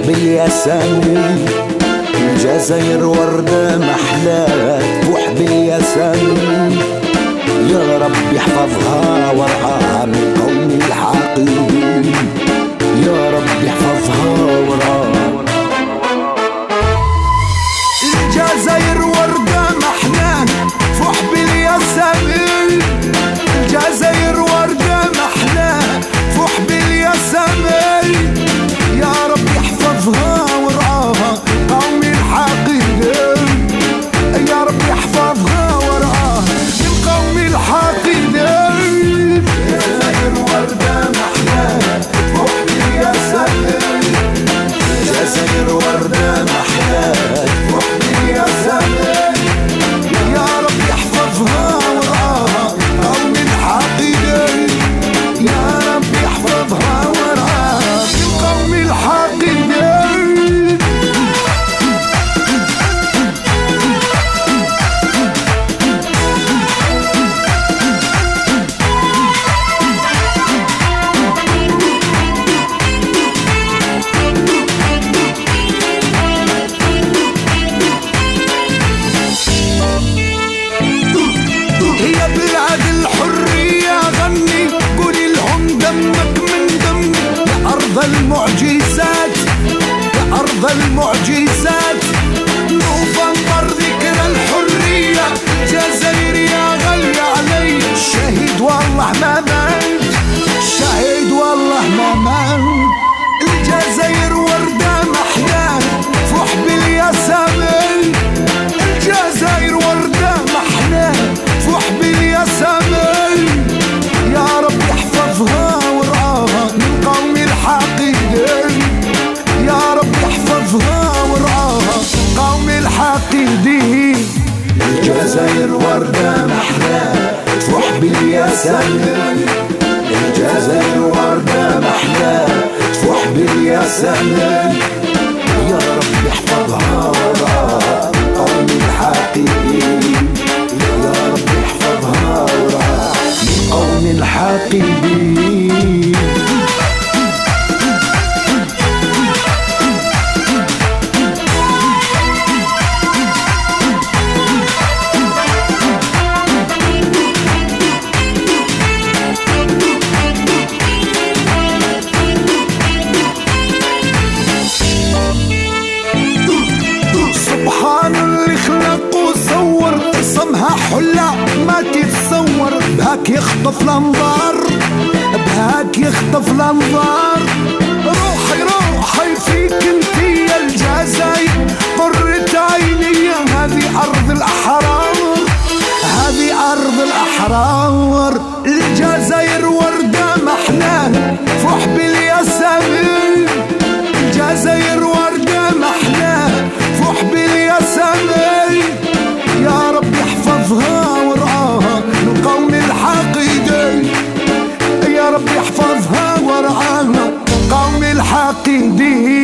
بالياسمين. الجزائر وردة محلاها تفوح بالياسمين. يا رب يحفظها ورعاها من قوم الحاقدين. يا رب يحفظها ورعاها. الجزائر وردة محلاها تفوح بالياسمين. الجزائر وردة محلاها تفوح بالياسمين. يا رب يحفظها ورعاها قوم الحاقدين. يا رب يحفظها ورعاها القوم الحاقدين. الجزائر وردة محلاها تفوح بالياسمين. الجزائر وردة محلاها تفوح بالياسمين. يا رب يحفظها ورعاها قوم الحاقدين. يا رب يحفظها ورعاها القوم الحاقدين. يا بلاد الحرية غني قولي لهم دمك من دمي. يا أرض المعجزات يا أرض المعجزات. نوفمبر ذكرى الحرية. جزائر يا غالية علي. الشهيد والله ما مات. الشهيد والله ما مات. الجزائر وردة محلاها تفوح بالياسمين. الجزائر وردة محلاها تفوح بالياسمين. يا رب يحفظها ورعاها من قوم الحاقدين. يا رب يحفظها ورعاها قوم الحاقدين. الجزائر وردة محلاها تفوح بالياسمين. الجزائر وردة محلاها تفوح بالياسمين. يا رب يحفظها ورعاها قوم الحاقدين. يا رب يحفظها ورعاها قوم الحاقدين. سبحان اللي خلق وصور. قسمها حلة ما تتصور. بهاك يخطف الانظار. بهاك يخطف الانظار. روحي روحي فيك انتي يا الجزائر. قرة عيني هذه أرض الأحرار. هذه أرض الأحرار. الجزائر وردة محلاها تفوح بالياسمين. الجزائر وردة محلاها تفوح بالياسمين. يا رب يحفظها ورعاها من قوم الحاقدين. يا رب يحفظها ورعاها قوم الحاقدين.